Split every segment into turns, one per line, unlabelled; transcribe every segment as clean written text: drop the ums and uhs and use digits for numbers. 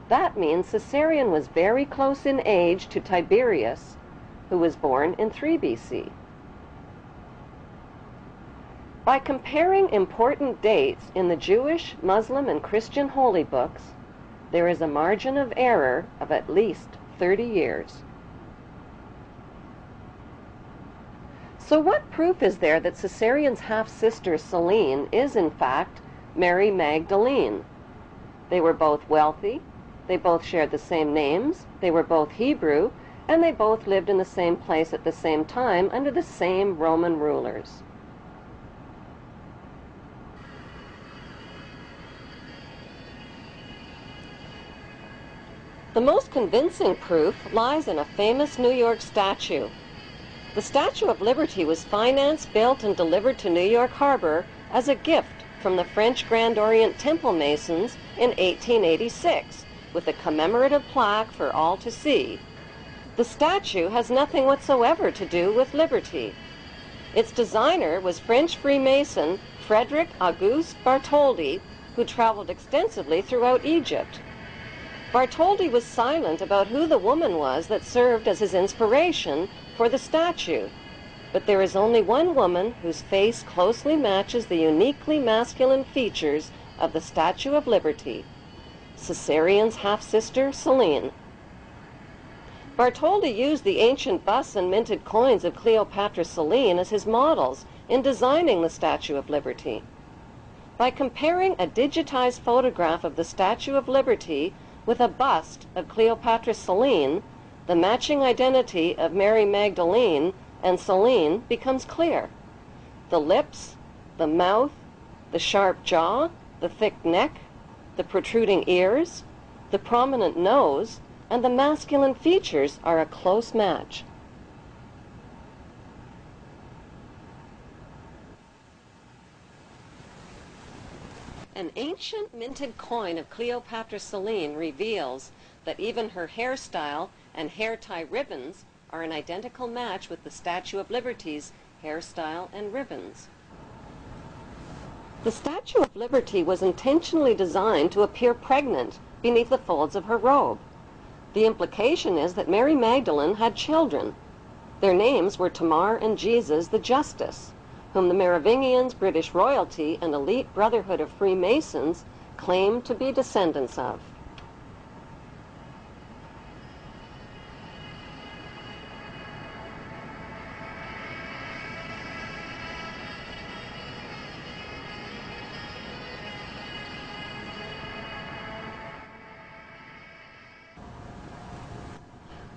That means Caesarion was very close in age to Tiberius, who was born in 3 BC. By comparing important dates in the Jewish, Muslim, and Christian holy books, there is a margin of error of at least 30 years. So what proof is there that Caesarion's half-sister Selene is in fact Mary Magdalene? They were both wealthy, they both shared the same names, they were both Hebrew, and they both lived in the same place at the same time under the same Roman rulers. The most convincing proof lies in a famous New York statue. The Statue of Liberty was financed, built, and delivered to New York Harbor as a gift from the French Grand Orient Temple Masons in 1886, with a commemorative plaque for all to see. The statue has nothing whatsoever to do with liberty. Its designer was French Freemason Frederick Auguste Bartholdi, who traveled extensively throughout Egypt. Bartholdi was silent about who the woman was that served as his inspiration for the statue, but there is only one woman whose face closely matches the uniquely masculine features of the Statue of Liberty: Caesarion's half-sister, Selene. Bartholdi used the ancient busts and minted coins of Cleopatra Selene as his models in designing the Statue of Liberty. By comparing a digitized photograph of the Statue of Liberty with a bust of Cleopatra Selene, the matching identity of Mary Magdalene and Selene becomes clear. The lips, the mouth, the sharp jaw, the thick neck, the protruding ears, the prominent nose, and the masculine features are a close match. An ancient minted coin of Cleopatra Selene reveals that even her hairstyle and hair tie ribbons are an identical match with the Statue of Liberty's hairstyle and ribbons. The Statue of Liberty was intentionally designed to appear pregnant beneath the folds of her robe. The implication is that Mary Magdalene had children. Their names were Tamar and Jesus the Justice, whom the Merovingians, British royalty, and elite brotherhood of Freemasons claimed to be descendants of.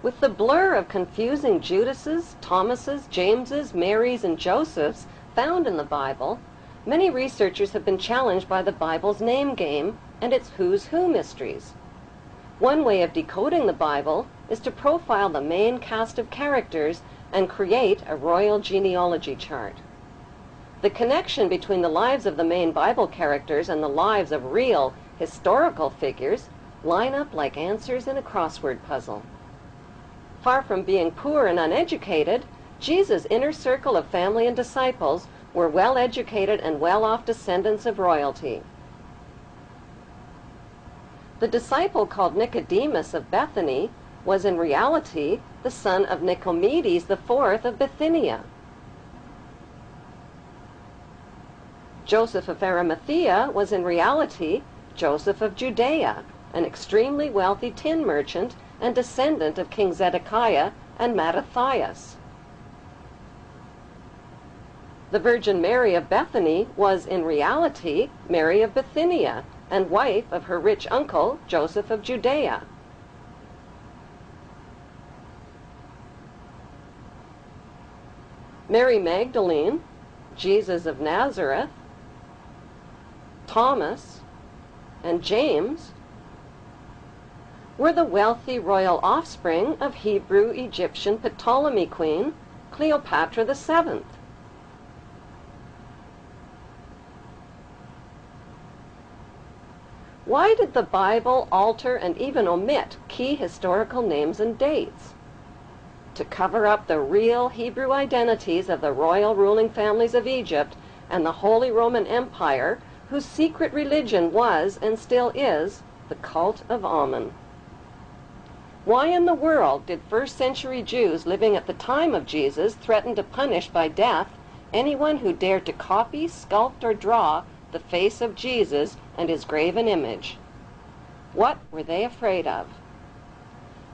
With the blur of confusing Judases, Thomases, Jameses, Marys, and Josephs found in the Bible, many researchers have been challenged by the Bible's name game and its who's who mysteries. One way of decoding the Bible is to profile the main cast of characters and create a royal genealogy chart. The connection between the lives of the main Bible characters and the lives of real historical figures line up like answers in a crossword puzzle. Far from being poor and uneducated, Jesus' inner circle of family and disciples were well-educated and well-off descendants of royalty. The disciple called Nicodemus of Bethany was in reality the son of Nicomedes IV of Bithynia. Joseph of Arimathea was in reality Joseph of Judea, an extremely wealthy tin merchant and descendant of King Zedekiah and Mattathias. The Virgin Mary of Bethany was in reality Mary of Bithynia and wife of her rich uncle Joseph of Judea. Mary Magdalene, Jesus of Nazareth, Thomas, and James were the wealthy royal offspring of Hebrew-Egyptian Ptolemy queen Cleopatra VII. Why did the Bible alter and even omit key historical names and dates? To cover up the real Hebrew identities of the royal ruling families of Egypt and the Holy Roman Empire, whose secret religion was and still is the cult of Amun. Why in the world did first-century Jews living at the time of Jesus threaten to punish by death anyone who dared to copy, sculpt, or draw the face of Jesus and his graven image? What were they afraid of?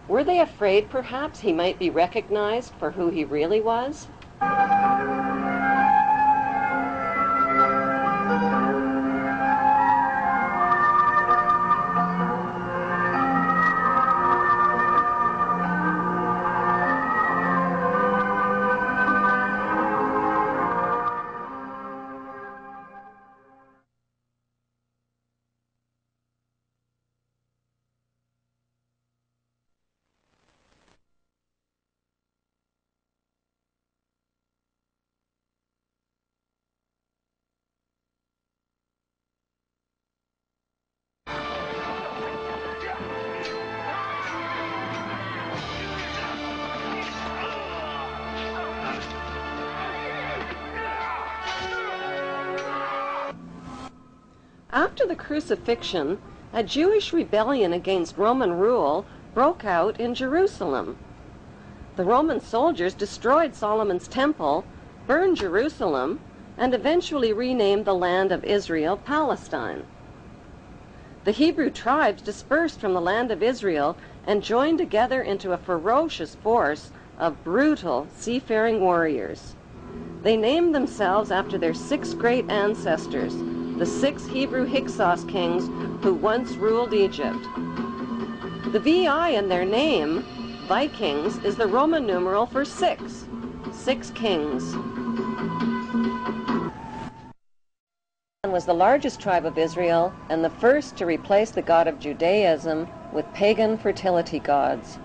Were they afraid perhaps he might be recognized for who he really was? After the crucifixion, a Jewish rebellion against Roman rule broke out in Jerusalem. The Roman soldiers destroyed Solomon's temple, burned Jerusalem, and eventually renamed the land of Israel Palestine. The Hebrew tribes dispersed from the land of Israel and joined together into a ferocious force of brutal seafaring warriors. They named themselves after their 6 great ancestors, the 6 Hebrew Hyksos kings who once ruled Egypt. The VI in their name, Vikings, is the Roman numeral for 6. 6 kings. Was the largest tribe of Israel and the first to replace the god of Judaism with pagan fertility gods.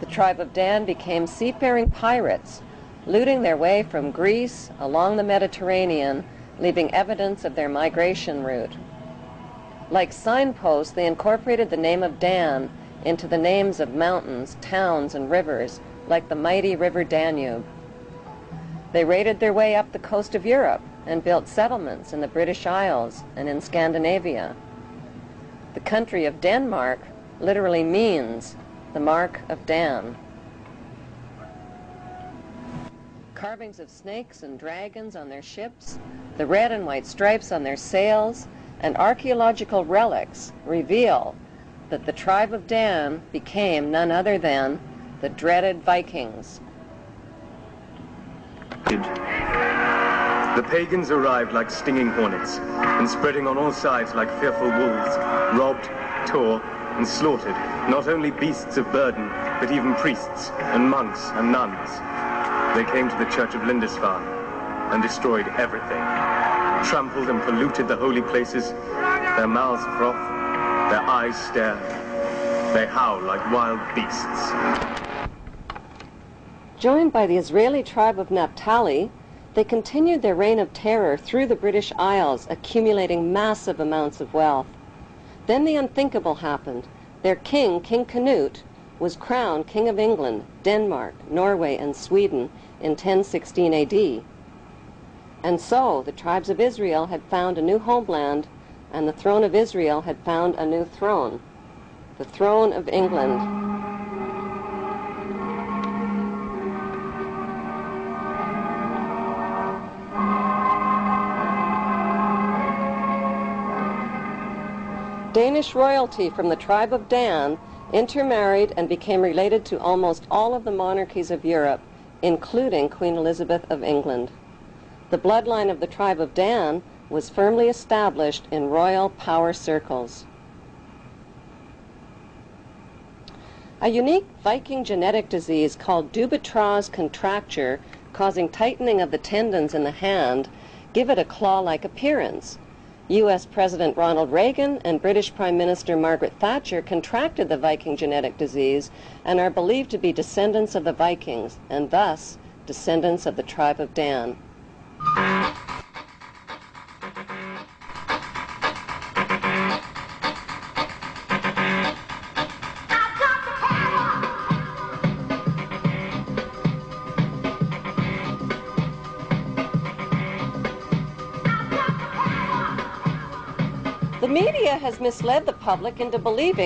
The tribe of Dan became seafaring pirates, looting their way from Greece along the Mediterranean, leaving evidence of their migration route. Like signposts, they incorporated the name of Dan into the names of mountains, towns, and rivers, like the mighty river Danube. They raided their way up the coast of Europe and built settlements in the British Isles and in Scandinavia. The country of Denmark literally means the mark of Dan. Carvings of snakes and dragons on their ships, the red and white stripes on their sails, and archaeological relics reveal that the tribe of Dan became none other than the dreaded Vikings.
The pagans arrived like stinging hornets, and spreading on all sides like fearful wolves, robbed, tore, and slaughtered not only beasts of burden, but even priests and monks and nuns. They came to the church of Lindisfarne and destroyed everything, trampled and polluted the holy places. Their mouths froth, their eyes stare, they howl like wild beasts.
Joined by the Israeli tribe of Naphtali, they continued their reign of terror through the British Isles, accumulating massive amounts of wealth. Then the unthinkable happened. Their king, King Canute, was crowned King of England, Denmark, Norway, and Sweden in 1016 AD. And so the tribes of Israel had found a new homeland, and the throne of Israel had found a new throne, the throne of England. Danish royalty from the tribe of Dan intermarried and became related to almost all of the monarchies of Europe, including Queen Elizabeth of England. The bloodline of the tribe of Dan was firmly established in royal power circles. A unique Viking genetic disease called Dubitraz contracture, causing tightening of the tendons in the hand, give it a claw-like appearance. U.S. President Ronald Reagan and British Prime Minister Margaret Thatcher contracted the Viking genetic disease and are believed to be descendants of the Vikings, and thus descendants of the tribe of Dan. The media has misled the public into believing